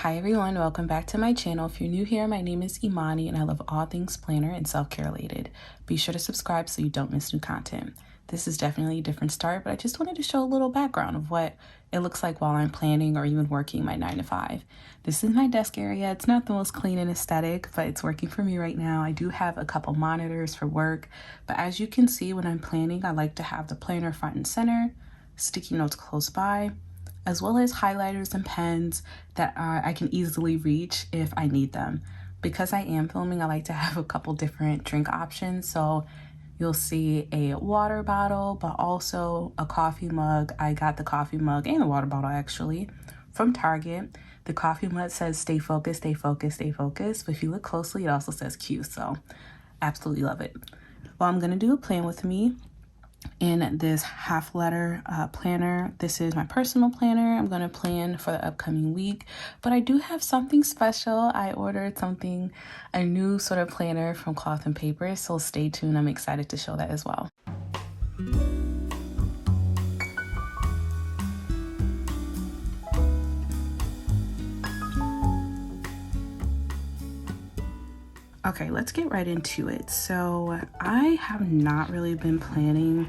Hi everyone, welcome back to my channel. If you're new here, my name is Imani and I love all things planner and self-care related. Be sure to subscribe so you don't miss new content. This is definitely a different start, but I just wanted to show a little background of what it looks like while I'm planning or even working my 9 to 5. This is my desk area. It's not the most clean and aesthetic, but it's working for me right now. I do have a couple monitors for work, but as you can see when I'm planning, I like to have the planner front and center, sticky notes close by, as well as highlighters and pens that I can easily reach if I need them. Because I am filming, I like to have a couple different drink options. So you'll see a water bottle, but also a coffee mug. I got the coffee mug and the water bottle actually from Target. The coffee mug says stay focused, stay focused, stay focused. But if you look closely, it also says Q. So absolutely love it. Well, I'm gonna do a plan with me in this half letter planner. This is my personal planner. I'm going to plan for the upcoming week, but I do have something special. I ordered a new sort of planner from Cloth and Paper, so stay tuned. I'm excited to show that as well. Okay, let's get right into it. So I have not really been planning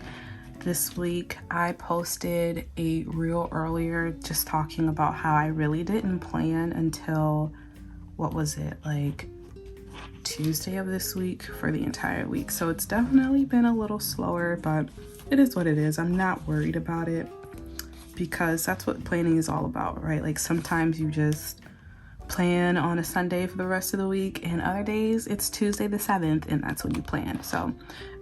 this week. I posted a reel earlier just talking about how I really didn't plan until, what was it, like Tuesday of this week for the entire week. So it's definitely been a little slower, but it is what it is. I'm not worried about it because that's what planning is all about, right? Like sometimes you just plan on a Sunday for the rest of the week, and other days it's Tuesday the 7th and that's when you plan. So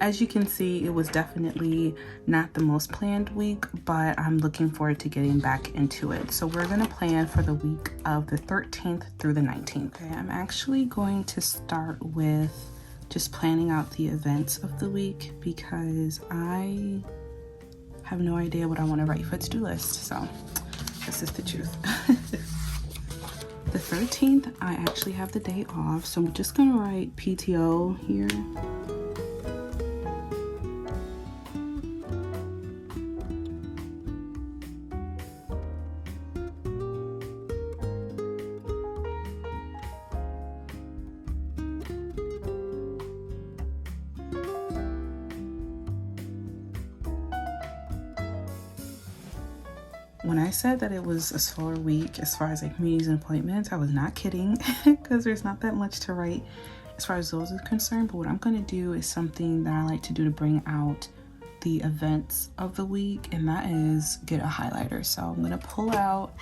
as you can see, it was definitely not the most planned week, but I'm looking forward to getting back into it. So we're going to plan for the week of the 13th through the 19th. Okay, I'm actually going to start with just planning out the events of the week because I have no idea what I want to write for a to-do list. So this is the truth. The 13th, I actually have the day off, so I'm just gonna write PTO here. When I said that it was a slower week as far as like meetings and appointments, I was not kidding because there's not that much to write as far as those are concerned. But what I'm going to do is something that I like to do to bring out the events of the week, and that is get a highlighter. So I'm going to pull out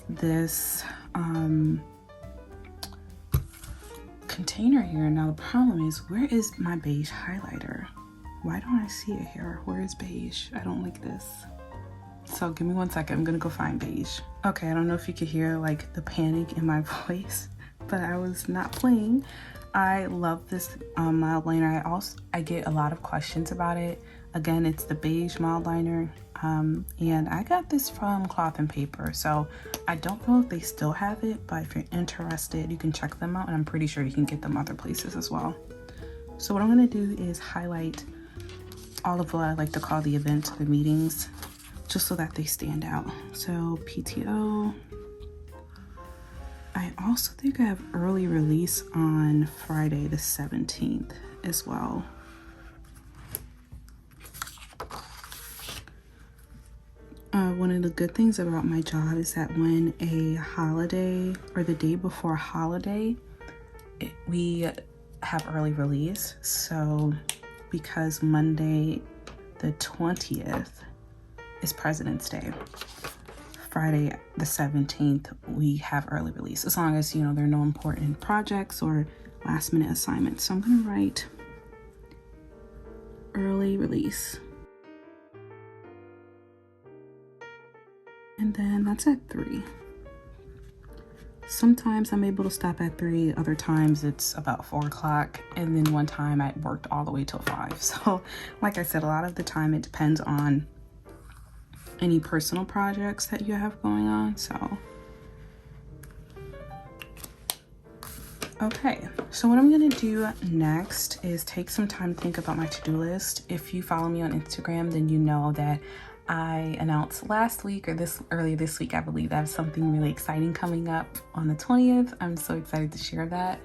this container here. Now the problem is, where is my beige highlighter? Why don't I see it here? Where is beige? I don't like this. So give me 1 second, I'm gonna go find beige. Okay, I don't know if you could hear like the panic in my voice, but I was not playing. I love this mild liner. I get a lot of questions about it. Again, it's the beige mild liner, and I got this from Cloth and Paper. So I don't know if they still have it, but if you're interested, you can check them out, and I'm pretty sure you can get them other places as well. So what I'm gonna do is highlight all of what I like to call the events, the meetings, just so that they stand out. So PTO. I also think I have early release on Friday the 17th as well. One of the good things about my job is that when a holiday or the day before a holiday, we have early release. So because Monday the 20th is President's Day, Friday the 17th we have early release, as long as, you know, there are no important projects or last minute assignments. So I'm gonna write early release, and then that's at 3. Sometimes I'm able to stop at 3, other times it's about 4 o'clock, and then one time I worked all the way till 5. So like I said, a lot of the time it depends on any personal projects that you have going on. So okay, so what I'm gonna do next is take some time to think about my to-do list. If you follow me on Instagram, then you know that I announced last week or earlier this week, I believe, I have something really exciting coming up on the 20th. I'm so excited to share that.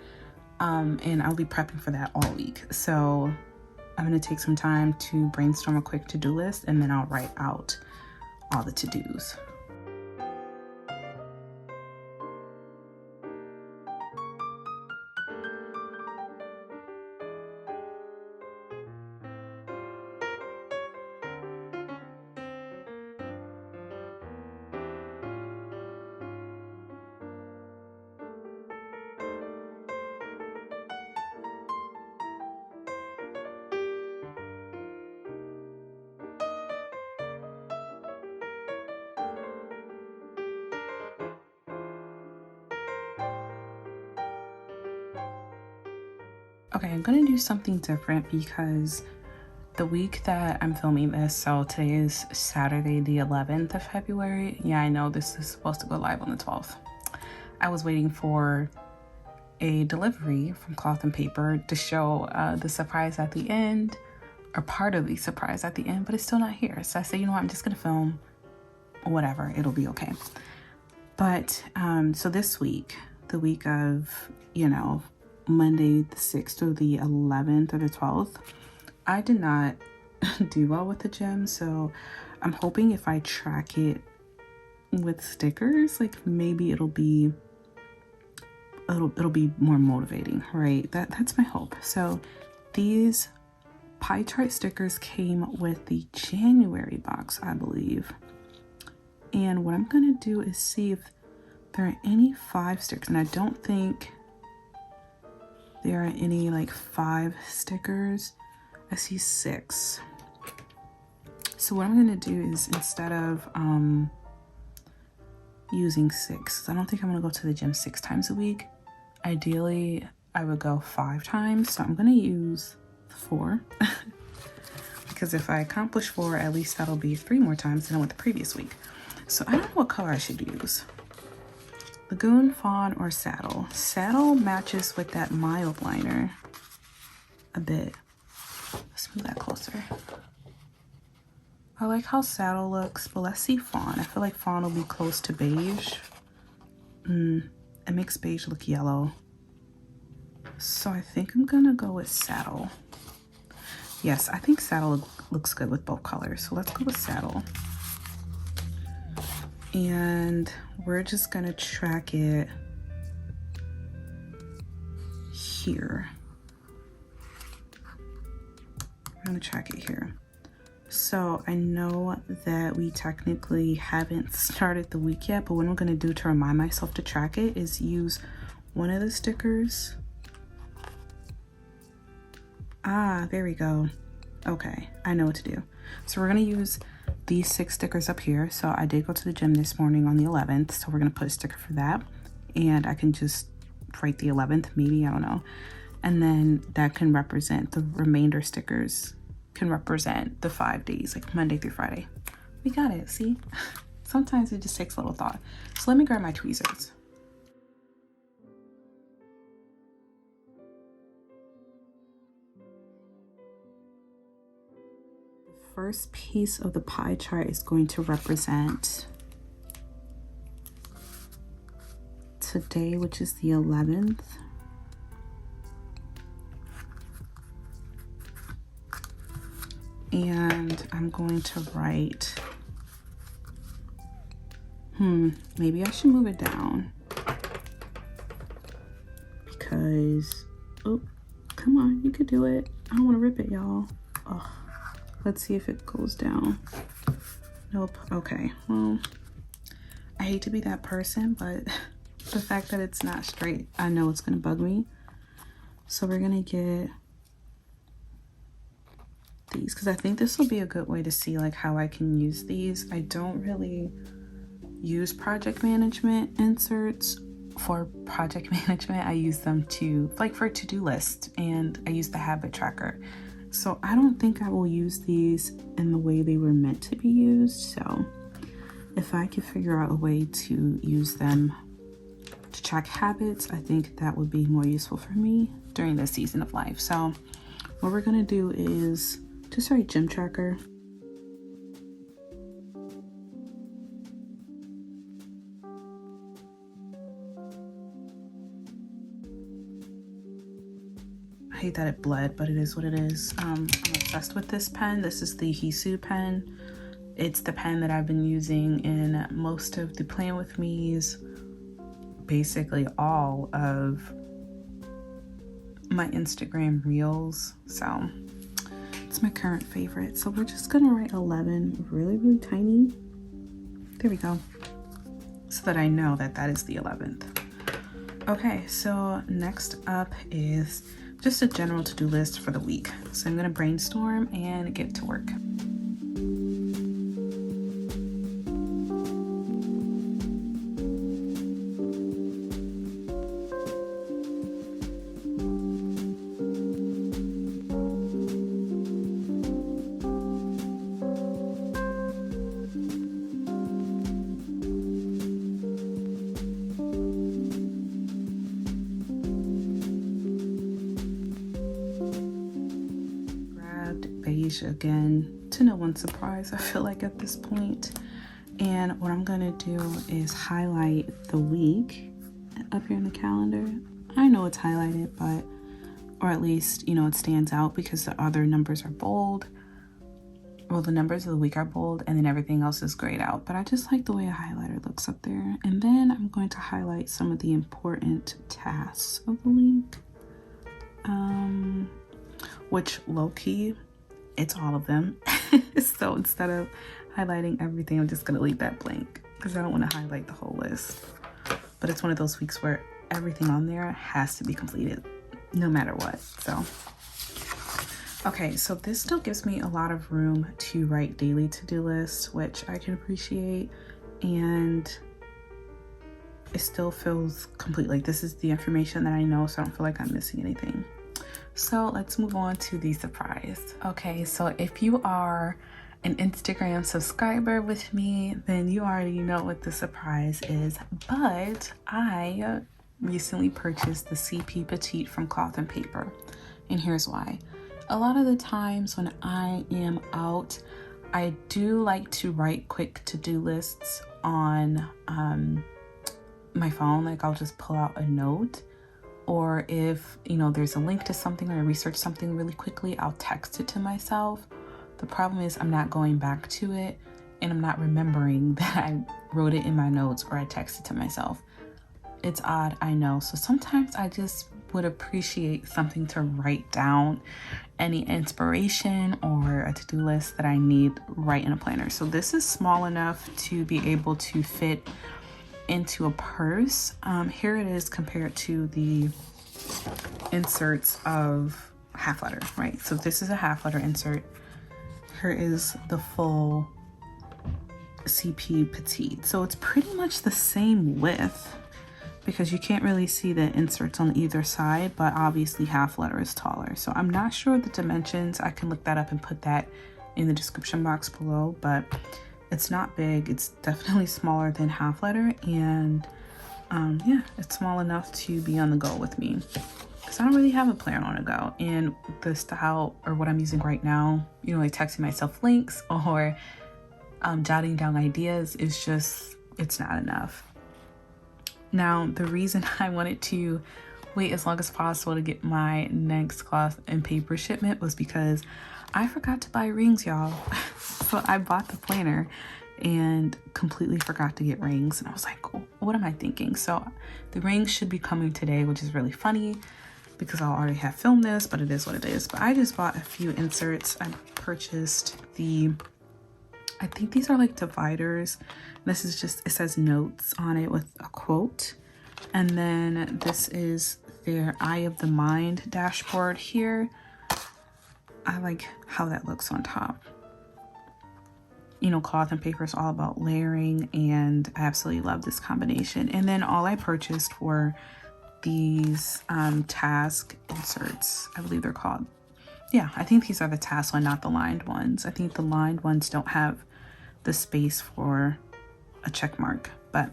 And I'll be prepping for that all week. So I'm going to take some time to brainstorm a quick to-do list, and then I'll write out all the to-dos. Okay, I'm gonna do something different because the week that I'm filming this, so today is Saturday the 11th of February. Yeah, I know this is supposed to go live on the 12th. I was waiting for a delivery from Cloth and Paper to show the surprise at the end, or part of the surprise at the end, but it's still not here. So I said, you know what, I'm just gonna film whatever, it'll be okay. But so this week, the week of, Monday the 6th or the 11th or the 12th, I did not do well with the gym. So I'm hoping if I track it with stickers, like maybe it'll be more motivating, right? That's my hope. So these pie chart stickers came with the January box, I believe. And what I'm gonna do is see if there are any 5 stickers, and I don't think there are any like 5 stickers. I see 6. So what I'm gonna do is, instead of using 6, I don't think I'm gonna go to the gym 6 times a week. Ideally, I would go 5 times. So I'm gonna use 4 because if I accomplish 4, at least that'll be 3 more times than I went the previous week. So I don't know what color I should use. Lagoon, Fawn, or Saddle. Saddle matches with that mild liner a bit. Let's move that closer. I like how Saddle looks, but let's see Fawn. I feel like Fawn will be close to beige. It makes beige look yellow. So I think I'm gonna go with Saddle. Yes, I think Saddle looks good with both colors. So let's go with Saddle. And we're just gonna track it here. I'm gonna track it here. So I know that we technically haven't started the week yet, but what I'm gonna do to remind myself to track it is use one of the stickers. Ah, there we go. Okay, I know what to do. So we're gonna use these 6 stickers up here. So I did go to the gym this morning on the 11th, so we're gonna put a sticker for that, and I can just write the 11th, maybe, I don't know, and then that can represent the remainder stickers, can represent the 5 days, like Monday through Friday. We got it. See, sometimes it just takes a little thought. So let me grab my tweezers. First piece of the pie chart is going to represent today, which is the 11th. And I'm going to write, maybe I should move it down because, oh, come on, you could do it. I don't want to rip it, y'all. Oh. Let's see if it goes down. Nope. Okay. Well, I hate to be that person, but the fact that it's not straight, I know it's gonna bug me. So we're gonna get these because I think this will be a good way to see like how I can use these. I don't really use project management inserts for project management. I use them to like for to-do list, and I use the habit tracker. So I don't think I will use these in the way they were meant to be used. So if I could figure out a way to use them to track habits, I think that would be more useful for me during this season of life. So what we're gonna do is just write gym tracker. I hate that it bled, but it is what it is. I'm obsessed with this pen. This is the Hisu pen. It's the pen that I've been using in most of the Plan With Me's, basically all of my Instagram reels. So it's my current favorite. So we're just gonna write 11 really tiny. There we go. So that I know that that is the 11th. Okay, so next up is just a general to-do list for the week. So I'm gonna brainstorm and get to work. Beige again, to no one's surprise, I feel like at this point. And what I'm gonna do is highlight the week up here in the calendar. I know it's highlighted, but, or at least, you know, it stands out because the other numbers are bold. Well, the numbers of the week are bold and then everything else is grayed out, but I just like the way a highlighter looks up there. And then I'm going to highlight some of the important tasks of the week, which low-key, it's all of them. So instead of highlighting everything, I'm just gonna leave that blank because I don't want to highlight the whole list. But it's one of those weeks where everything on there has to be completed no matter what. So okay, so this still gives me a lot of room to write daily to-do lists, which I can appreciate, and it still feels complete. Like this is the information that I know, so I don't feel like I'm missing anything. So let's move on to the surprise. Okay, so if you are an Instagram subscriber with me, then you already know what the surprise is. But I recently purchased the CP Petite from Cloth and Paper. And here's why. A lot of the times when I am out, I do like to write quick to-do lists on my phone. Like I'll just pull out a note. Or if, you know, there's a link to something or I research something really quickly, I'll text it to myself. The problem is I'm not going back to it and I'm not remembering that I wrote it in my notes or I texted to myself. It's odd, I know. So sometimes I just would appreciate something to write down, any inspiration or a to-do list that I need right in a planner. So this is small enough to be able to fit into a purse. Here it is compared to the inserts of half letter, right? So this is a half letter insert. Here is the full CP Petite. So it's pretty much the same width because you can't really see the inserts on either side, but obviously half letter is taller. So I'm not sure the dimensions. I can look that up and put that in the description box below, but it's not big. It's definitely smaller than half letter, and yeah, it's small enough to be on the go with me because I don't really have a planner on the go. And the style or what I'm using right now, you know, like texting myself links or jotting down ideas is just, it's not enough. Now, the reason I wanted to wait as long as possible to get my next cloth and paper shipment was because I forgot to buy rings, y'all. So I bought the planner and completely forgot to get rings. And I was like, what am I thinking? So the rings should be coming today, which is really funny because I'll already have filmed this, but it is what it is. But I just bought a few inserts. I purchased I think these are like dividers. This is just, it says notes on it with a quote. And then this is their Eye of the Mind dashboard here. I like how that looks on top. You know, cloth and paper is all about layering, and I absolutely love this combination. And then all I purchased were these task inserts, I believe they're called. Yeah, I think these are the task one, not the lined ones. I think the lined ones don't have the space for a check mark. But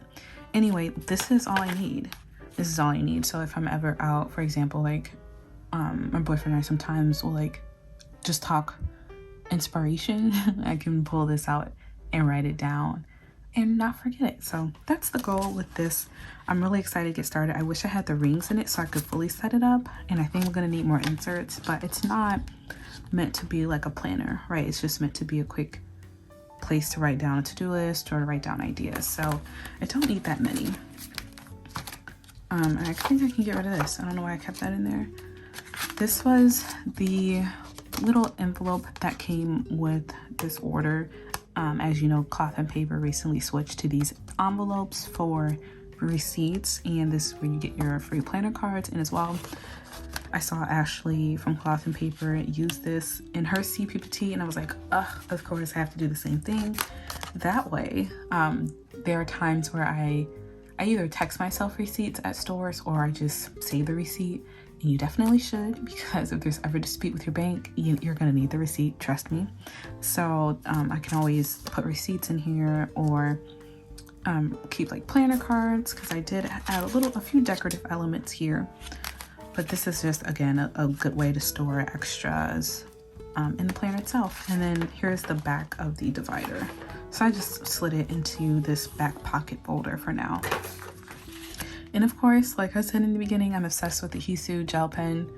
anyway, this is all I need. This is all I need. So if I'm ever out, for example, like my boyfriend and I sometimes will like just talk inspiration, I can pull this out and write it down. and not forget it. So that's the goal with this. I'm really excited to get started. I wish I had the rings in it so I could fully set it up, and I think I'm gonna need more inserts, but it's not meant to be like a planner, right? It's just meant to be a quick place to write down a to-do list or to write down ideas. So I don't need that many. I think I can get rid of this. I don't know why I kept that in there. This was the little envelope that came with this order. As you know, Cloth and Paper recently switched to these envelopes for receipts, and this is where you get your free planner cards. And as well, I saw Ashley from Cloth and Paper use this in her CPPT, and I was like, ugh, of course I have to do the same thing. That way, there are times where I either text myself receipts at stores or I just save the receipt. And you definitely should, because if there's ever a dispute with your bank, you're gonna need the receipt, trust me. So I can always put receipts in here, or keep like planner cards, because I did add a few decorative elements here. But this is just, again, a good way to store extras in the planner itself. And then here's the back of the divider. So I just slid it into this back pocket folder for now. And of course, like I said in the beginning, I'm obsessed with the Hisu gel pen.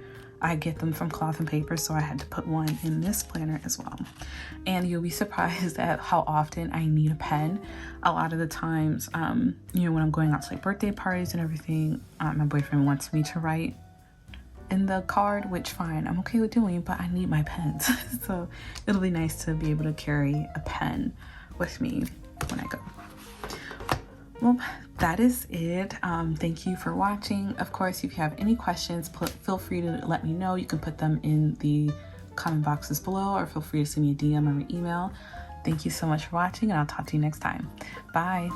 I get them from Cloth and Paper, so I had to put one in this planner as well. And you'll be surprised at how often I need a pen. A lot of the times, you know, when I'm going out to like birthday parties and everything, my boyfriend wants me to write in the card, which fine, I'm okay with doing, but I need my pens. So it'll be nice to be able to carry a pen with me when I go. Well, that is it. Thank you for watching. Of course, if you have any questions, feel free to let me know. You can put them in the comment boxes below, or feel free to send me a DM or an email. Thank you so much for watching, and I'll talk to you next time. Bye.